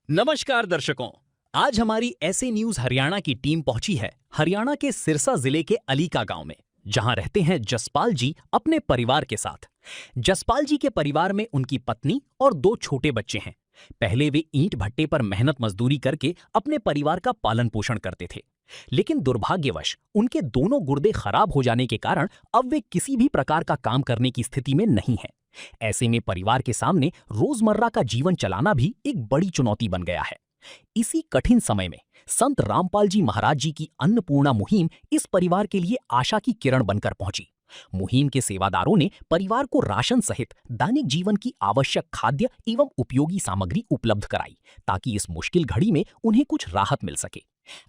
नमस्कार दर्शकों, आज हमारी ऐसे न्यूज हरियाणा की टीम पहुंची है हरियाणा के सिरसा जिले के अलीका गांव में, जहां रहते हैं जसपाल जी अपने परिवार के साथ। जसपाल जी के परिवार में उनकी पत्नी और 2 छोटे बच्चे हैं। पहले वे ईंट भट्टे पर मेहनत मजदूरी करके अपने परिवार का पालन पोषण करते थे, लेकिन दुर्भाग्यवश उनके दोनों गुर्दे खराब हो जाने के कारण अब वे किसी भी प्रकार का काम करने की स्थिति में नहीं है। ऐसे में परिवार के सामने रोजमर्रा का जीवन चलाना भी एक बड़ी चुनौती बन गया है। इसी कठिन समय में संत रामपाल जी महाराज जी की अन्नपूर्णा मुहिम इस परिवार के लिए आशा की किरण बनकर पहुंची। मुहिम के सेवादारों ने परिवार को राशन सहित दैनिक जीवन की आवश्यक खाद्य एवं उपयोगी सामग्री उपलब्ध कराई, ताकि इस मुश्किल घड़ी में उन्हें कुछ राहत मिल सके।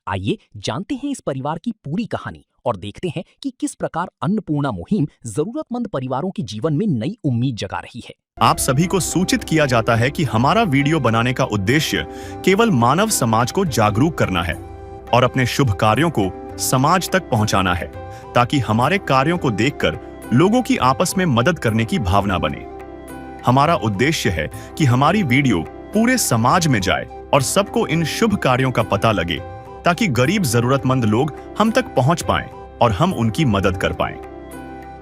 आइए जानते हैं इस परिवार की पूरी कहानी और देखते हैं कि किस प्रकार अन्नपूर्णा मुहिम जरूरतमंद परिवारों के जीवन में नई उम्मीद जगा रही है। आप सभी को सूचित किया जाता है कि हमारा वीडियो बनाने का उद्देश्य केवल मानव समाज को जागरूक करना है और अपने शुभ कार्यों को समाज तक पहुंचाना है, ताकि हमारे कार्यों को देखकर लोगों की आपस में मदद करने की भावना बने। हमारा उद्देश्य है कि हमारी वीडियो पूरे समाज में जाए और सबको इन शुभ कार्यों का पता लगे, ताकि गरीब जरूरतमंद लोग हम तक पहुंच पाएं और हम उनकी मदद कर पाएं।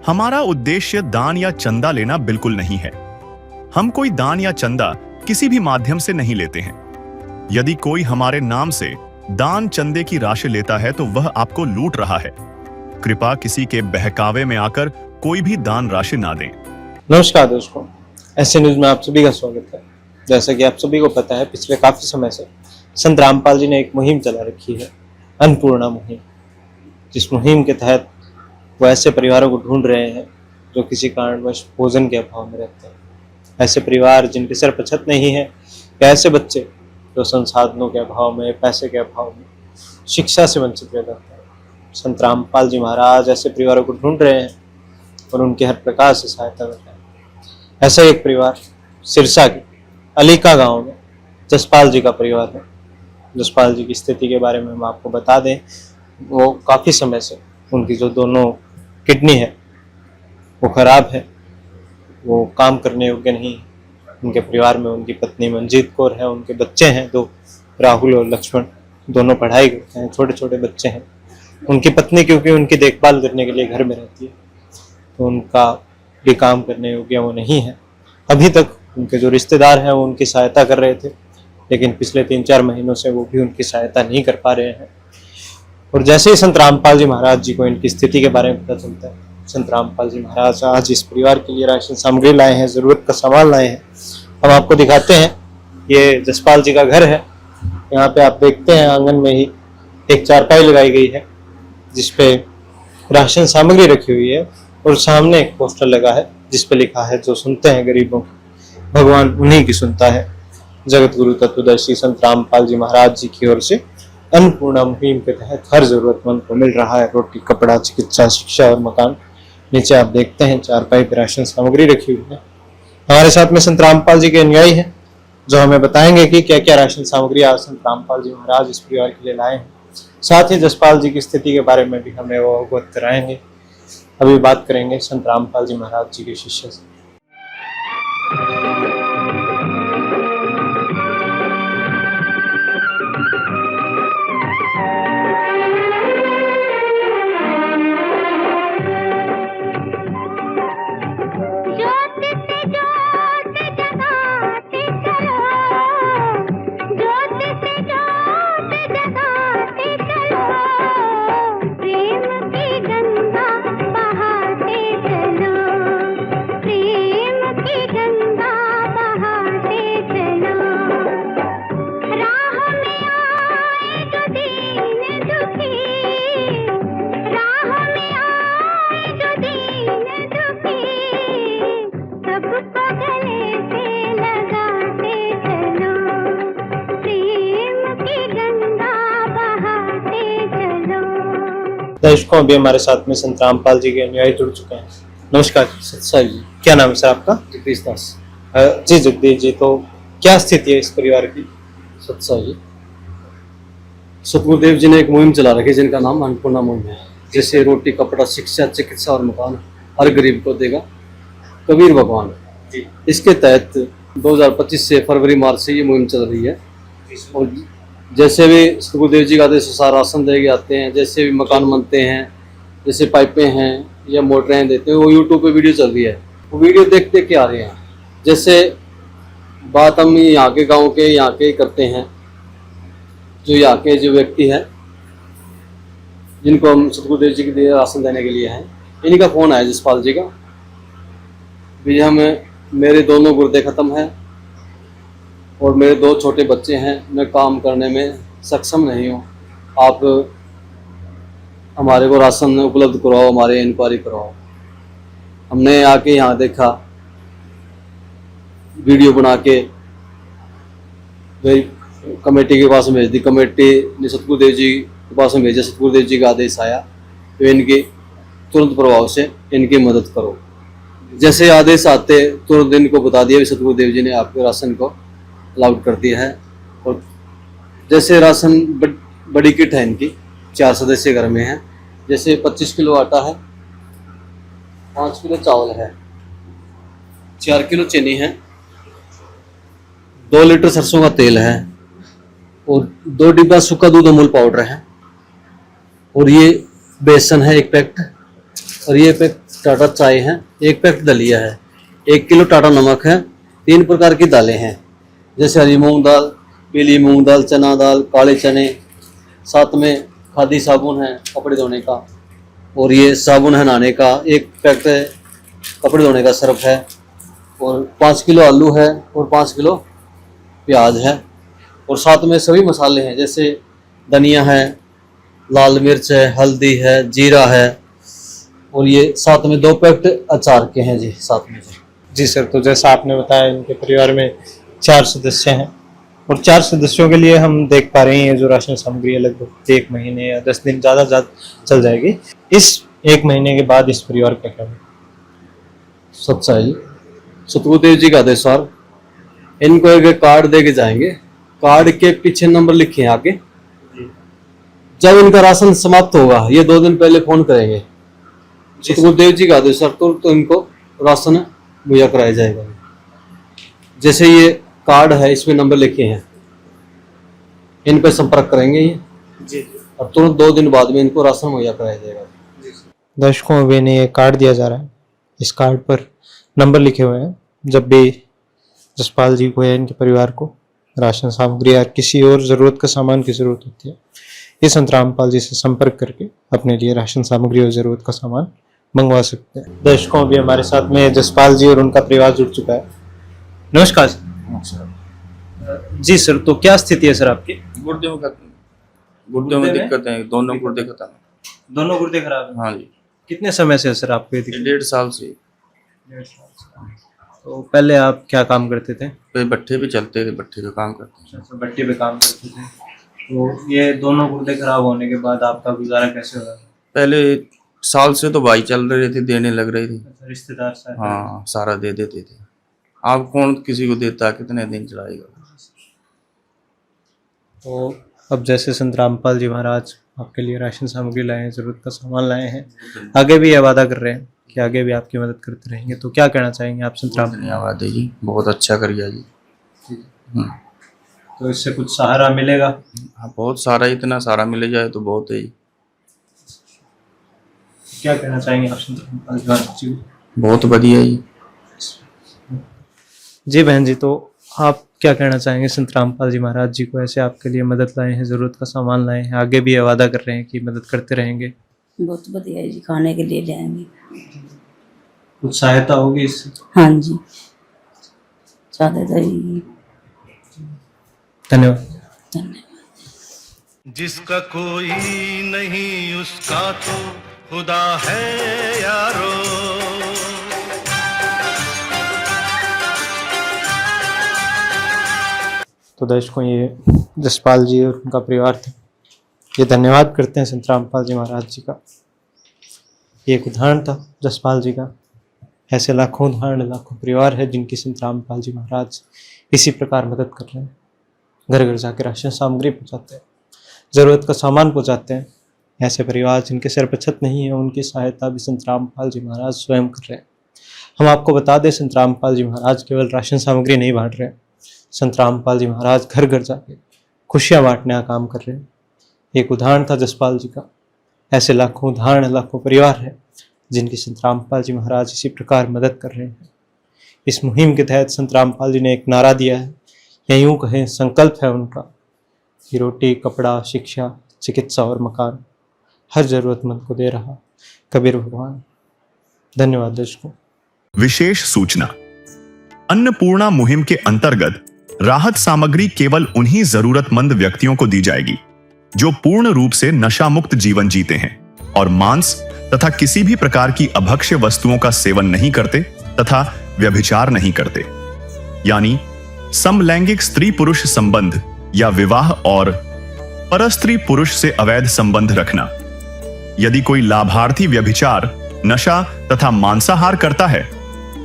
हमारा उद्देश्य दान या चंदा लेना बिल्कुल नहीं है। हम कोई दान या चंदा किसी भी माध्यम से नहीं लेते हैं। यदि कोई हमारे नाम से दान चंदे की राशि लेता है तो वह आपको लूट रहा है। कृपया किसी के बहकावे में आकर कोई भी दान राशि ना दें। नमस्कार दोस्तों, ऐसे न्यूज में आप सभी का स्वागत है। जैसा कि आप सभी को पता है, पिछले काफी समय से संत रामपाल जी ने एक मुहिम चला रखी है, अन्नपूर्णा मुहिम। जिस मुहिम के तहत वो ऐसे परिवारों को ढूंढ रहे हैं जो किसी कारणवश भोजन के अभाव में रहते हैं। ऐसे परिवार जिनके सर पर छत नहीं है, या ऐसे बच्चे जो संसाधनों के अभाव में, पैसे के अभाव में, शिक्षा से वंचित रह जाते हैं। संत रामपाल जी महाराज ऐसे परिवारों को ढूंढ रहे हैं और उनकी हर प्रकार से सहायता कर रहे हैं। ऐसा एक परिवार सिरसा के अलीका गांव में जसपाल जी का परिवार है। जसपाल जी की स्थिति के बारे में हम आपको बता दें, वो काफ़ी समय से उनकी जो दोनों किडनी है वो खराब है, वो काम करने योग्य नहीं है। उनके परिवार में उनकी पत्नी मंजीत कौर है, उनके बच्चे हैं 2, राहुल और लक्ष्मण। दोनों पढ़ाई करते हैं, छोटे छोटे बच्चे हैं। उनकी पत्नी क्योंकि उनकी देखभाल करने के लिए घर में रहती है, तो उनका भी काम करने योग्य वो नहीं है। अभी तक उनके जो रिश्तेदार हैं वो उनकी सहायता कर रहे थे, लेकिन पिछले 3-4 महीनों से वो भी उनकी सहायता नहीं कर पा रहे हैं। और जैसे ही संत रामपाल जी महाराज जी को इनकी स्थिति के बारे में पता चलता है, संत रामपाल जी महाराज आज इस परिवार के लिए राशन सामग्री लाए हैं, जरूरत का सामान लाए हैं। हम आपको दिखाते हैं, ये जसपाल जी का घर है। यहाँ पे आप देखते हैं आंगन में ही एक चारपाई लगाई गई है, जिसपे राशन सामग्री रखी हुई है, और सामने एक पोस्टर लगा है जिसपे लिखा है, जो सुनते हैं गरीबों की, भगवान उन्हीं की सुनता है। जगत गुरु तत्वदर्शी संत रामपाल जी महाराज जी की ओर से अन्नपूर्णा मुहिम के तहत हर जरूरतमंद को मिल रहा है रोटी, कपड़ा, चिकित्सा, शिक्षा और मकान। नीचे आप देखते हैं चारपाई पर राशन सामग्री रखी हुई है। हमारे साथ में संत रामपाल जी के अनुयायी हैं, जो हमें बताएंगे कि क्या क्या राशन सामग्री आज संत रामपाल जी महाराज इस परिवार के लिए लाए हैं। साथ ही जसपाल जी की स्थिति के बारे में भी हमें वो अवगत कराएंगे। अभी बात करेंगे संत रामपाल जी महाराज जी के शिष्य से। दर्शकों, अभी हमारे साथ में संत रामपाल जी के अनुयायी जुड़ चुके हैं। नमस्कार सत्साई जी, क्या नाम है सर आपका? जगदीश दास जी जगदीश जी, तो क्या स्थिति है इस परिवार की? सत्साई जी, सतगुरुदेव जी ने एक मुहिम चला रखी है जिनका नाम अन्नपूर्णा मुहिम है। जैसे रोटी, कपड़ा, शिक्षा, चिकित्सा और मकान हर गरीब को देगा कबीर भगवान। इसके तहत 2025 से फरवरी मार्च से ये मुहिम चल रही है। और जैसे भी गुरुदेव जी का आदेश अनुसार राशन दे के आते हैं, जैसे भी मकान बनते हैं, जैसे पाइपें हैं या मोटरें देते हैं, वो यूट्यूब पे वीडियो चल रही है, वो वीडियो देखते के आ रहे हैं। जैसे बात हम यहाँ के गांव के यहाँ के करते हैं, जो यहाँ के जो व्यक्ति हैं जिनको हम सतगुरुदेव जी के लिए राशन देने के लिए हैं, इन्हीं का फ़ोन आया जसपाल जी का, भैया मेरे दोनों गुर्दे ख़त्म हैं और मेरे 2 छोटे बच्चे हैं, मैं काम करने में सक्षम नहीं हूँ, आप हमारे को राशन उपलब्ध करवाओ, हमारे इंक्वायरी करवाओ। हमने आके यहाँ देखा, वीडियो बना के कमेटी के पास भेज दी, कमेटी ने सतगुरुदेव जी के पास में भेजा, सतगुरुदेव जी का आदेश आया तो इनकी तुरंत प्रभाव से इनकी मदद करो। जैसे आदेश आते तुरंत इनको बता दिया भी सतगुरुदेव जी ने आपके राशन को अलाउड कर दिया है। और जैसे राशन बड़ी किट है इनकी, 4 सदस्य घर में है, जैसे 25 किलो आटा है, 5 किलो चावल है, 4 किलो चीनी है, 2 लीटर सरसों का तेल है और 2 डिब्बा सूखा दूध अमूल पाउडर है, और ये बेसन है 1 पैकेट, और ये पैकेट टाटा चाय है, 1 पैकेट दलिया है, 1 किलो टाटा नमक है, 3 प्रकार की दालें हैं, जैसे हरी मूंग दाल, पीली मूंग दाल, चना दाल, काले चने, साथ में खादी साबुन है कपड़े धोने का, और ये साबुन है नहाने का, 1 पैकेट कपड़े धोने का सर्फ है, और 5 किलो आलू है और 5 किलो प्याज है, और साथ में सभी मसाले हैं, जैसे धनिया है, लाल मिर्च है, हल्दी है, जीरा है, और ये साथ में 2 पैकेट अचार के हैं जी साथ में जी सर, तो जैसा आपने बताया इनके परिवार में 4 सदस्य हैं और 4 सदस्यों के लिए हम देख पा रहे हैं जो राशन सामग्री है लगभग 1 महीने या 10 दिन ज़्यादा चल जाएगी। इस 1 महीने के बाद इस परिवार का क्या होगा? सच्चाई सतगुरुदेव जी का आदेशानुसार इनको एक कार्ड दे के जाएंगे, कार्ड के पीछे नंबर लिखे हैं आगे, जब इनका राशन समाप्त होगा ये 2 दिन पहले फोन करेंगे, सतगुरुदेव जी का आदेशानुसार तो इनको राशन मुहैया कराया जाएगा। जैसे ये कार्ड है इसमें नंबर लिखे हैं, इन पर संपर्क करेंगे ये जी, और तुरंत 2 दिन बाद में इनको राशन मुहैया कराया जाएगा। दर्शकों, अभी इन्हें ये कार्ड दिया जा रहा है, इस कार्ड पर नंबर लिखे हुए हैं। जब भी जसपाल जी को या इनके परिवार को राशन सामग्री या किसी और ज़रूरत का सामान की ज़रूरत होती है, ये संत रामपाल जी से संपर्क करके अपने लिए राशन सामग्री और ज़रूरत का सामान मंगवा सकते हैं। दर्शकों, अभी हमारे साथ में जसपाल जी और उनका परिवार जुड़ चुका है। नमस्कार सर। जी सर, तो क्या स्थिति है सर आपकी? गुर्दे में दिक्कत है, दोनों गुर्दे खत्म है। दोनों गुर्दे खराब हैं? हाँ जी। कितने समय से है सर आपको ये दिक्कत? 1.5 साल से। 1.5 साल से। तो पहले आप क्या काम करते थे? तो भट्ठे पे चलते थे, भट्ठे पे काम करते थे। अच्छा, भट्टी पे काम करते थे। तो ये दोनों गुर्दे खराब होने के बाद आपका गुजारा कैसे हो रहा है? पहले साल से तो भाई चल रहे थे, देने लग रहे थे। अच्छा, रिश्तेदार साहब? हाँ, सारा दे देते थे। आप कौन किसी को देता, कितने दिन चलाएगा? तो अब जैसे संत रामपाल जी महाराज आपके लिए राशन सामग्री लाए हैं, जरूरत का सामान लाए हैं, आगे भी ये वादा कर रहे हैं कि आगे भी आपकी मदद करते रहेंगे, तो क्या कहना चाहेंगे आप संत राम? धन्यवाद है जी, बहुत अच्छा करिए जी। तो इससे कुछ सहारा मिलेगा? हाँ, बहुत सारा, इतना सारा मिल जाए तो बहुत है जी। क्या कहना चाहेंगे आप संत रामपाल जी महाराज जी? बहुत बढ़िया जी। जी बहन जी, तो आप क्या कहना चाहेंगे संत रामपाल जी महाराज जी को, ऐसे आपके लिए मदद लाए हैं, ज़रूरत का सामान लाए हैं, आगे भी ये वादा कर रहे हैं कि मदद करते रहेंगे? बहुत बढ़िया है जी, खाने के लिए जाएंगे। कुछ सहायता होगी इससे? हाँ जी, सहायता ही। धन्यवाद। धन्यवाद। जिसका कोई नहीं उसका तो खुदा है यारो। तो दर्शकों, ये जसपाल जी और उनका परिवार थे। ये धन्यवाद करते हैं संत रामपाल जी महाराज जी का। ये एक उदाहरण था जसपाल जी का। ऐसे लाखों उदाहरण, लाखों परिवार है जिनकी संत रामपाल जी महाराज इसी प्रकार मदद कर रहे हैं। घर घर जाकर राशन सामग्री पहुँचाते हैं, ज़रूरत का सामान पहुँचाते हैं। ऐसे परिवार जिनके सिर पर छत नहीं है, उनकी सहायता भी संत रामपाल जी महाराज स्वयं कर रहे हैं। हम आपको बता दें, संत रामपाल जी महाराज केवल राशन सामग्री नहीं बांट रहे हैं। संत रामपाल जी महाराज घर घर जाके खुशियां बांटने का काम कर रहे हैं। एक उदाहरण था जसपाल जी का। ऐसे लाखों उदाहरण, लाखों परिवार हैं जिनकी संत रामपाल जी महाराज इसी प्रकार मदद कर रहे हैं। इस मुहिम के तहत संत रामपाल जी ने एक नारा दिया है, या यूं कहें संकल्प है उनका, कि रोटी, कपड़ा, शिक्षा, चिकित्सा और मकान हर जरूरतमंद को दे रहा कबीर भगवान। धन्यवाद दर्शकों। विशेष सूचना, अन्नपूर्णा मुहिम के अंतर्गत राहत सामग्री केवल उन्हीं जरूरतमंद व्यक्तियों को दी जाएगी जो पूर्ण रूप से नशा मुक्त जीवन जीते हैं और मांस तथा किसी भी प्रकार की अभक्ष्य वस्तुओं का सेवन नहीं करते तथा व्यभिचार नहीं करते, यानी समलैंगिक स्त्री पुरुष संबंध या विवाह और परस्त्री पुरुष से अवैध संबंध रखना। यदि कोई लाभार्थी व्यभिचार, नशा तथा मांसाहार करता है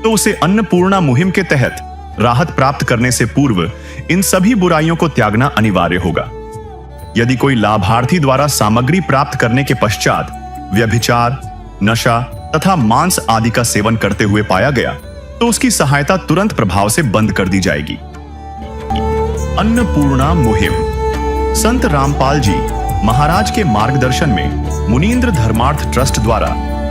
तो उसे अन्नपूर्णा मुहिम के तहत राहत प्राप्त करने से पूर्व इन सभी बुराइयों को त्यागना अनिवार्य होगा। यदि कोई लाभार्थी द्वारा सामग्री प्राप्त करने के पश्चात व्यभिचार, नशा तथा मांस आदि का सेवन करते हुए पाया गया तो उसकी सहायता तुरंत प्रभाव से बंद कर दी जाएगी। अन्नपूर्णा मुहिम संत रामपाल जी महाराज के मार्गदर्शन में मुनींद्र धर्मार्थ ट्रस्ट द्वारा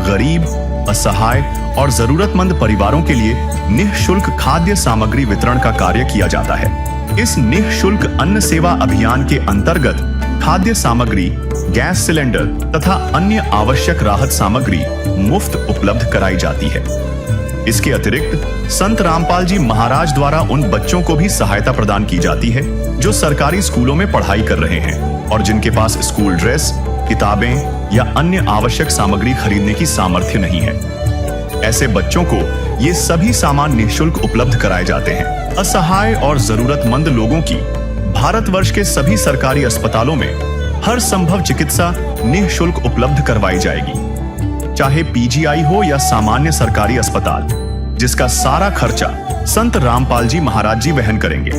गरीब, असहाय और जरूरतमंद परिवारों के लिए निःशुल्क खाद्य सामग्री वितरण का कार्य किया जाता है। इस निःशुल्क अन्न सेवा अभियान के अंतर्गत खाद्य सामग्री, गैस सिलेंडर तथा अन्य आवश्यक राहत सामग्री मुफ्त उपलब्ध कराई जाती है। इसके अतिरिक्त संत रामपाल जी महाराज द्वारा उन बच्चों को भी सहायता प्रदान की जाती है जो सरकारी स्कूलों में पढ़ाई कर रहे हैं और जिनके पास स्कूल ड्रेस, किताबें या अन्य आवश्यक सामग्री खरीदने की सामर्थ्य नहीं है। ऐसे बच्चों को ये सभी सामान निःशुल्क उपलब्ध कराए जाते हैं। असहाय और जरूरतमंद लोगों की भारतवर्ष के सभी सरकारी अस्पतालों में हर संभव चिकित्सा निःशुल्क उपलब्ध करवाई जाएगी, चाहे पीजीआई हो या सामान्य सरकारी अस्पताल, जिसका सारा खर्चा संत रामपाल जी महाराज जी वहन करेंगे।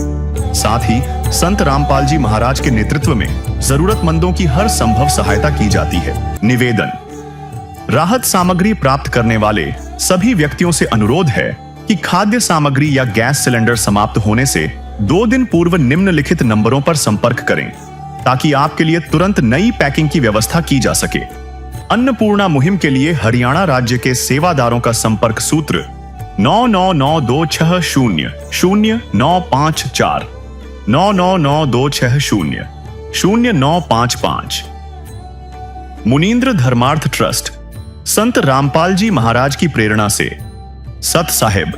साथ ही संत रामपाल जी महाराज के नेतृत्व में जरूरतमंदों की हर संभव सहायता की जाती है। निवेदन, राहत सामग्री प्राप्त करने वाले सभी व्यक्तियों से अनुरोध है कि खाद्य सामग्री या गैस सिलेंडर समाप्त होने से 2 दिन पूर्व निम्नलिखित नंबरों पर संपर्क करें ताकि आपके लिए तुरंत नई पैकिंग की व्यवस्था की जा सके। अन्नपूर्णा मुहिम के लिए हरियाणा राज्य के सेवादारों का संपर्क सूत्र 9992600954 9992600955। मुनींद्र धर्मार्थ ट्रस्ट संत रामपाल जी महाराज की प्रेरणा से सत साहिब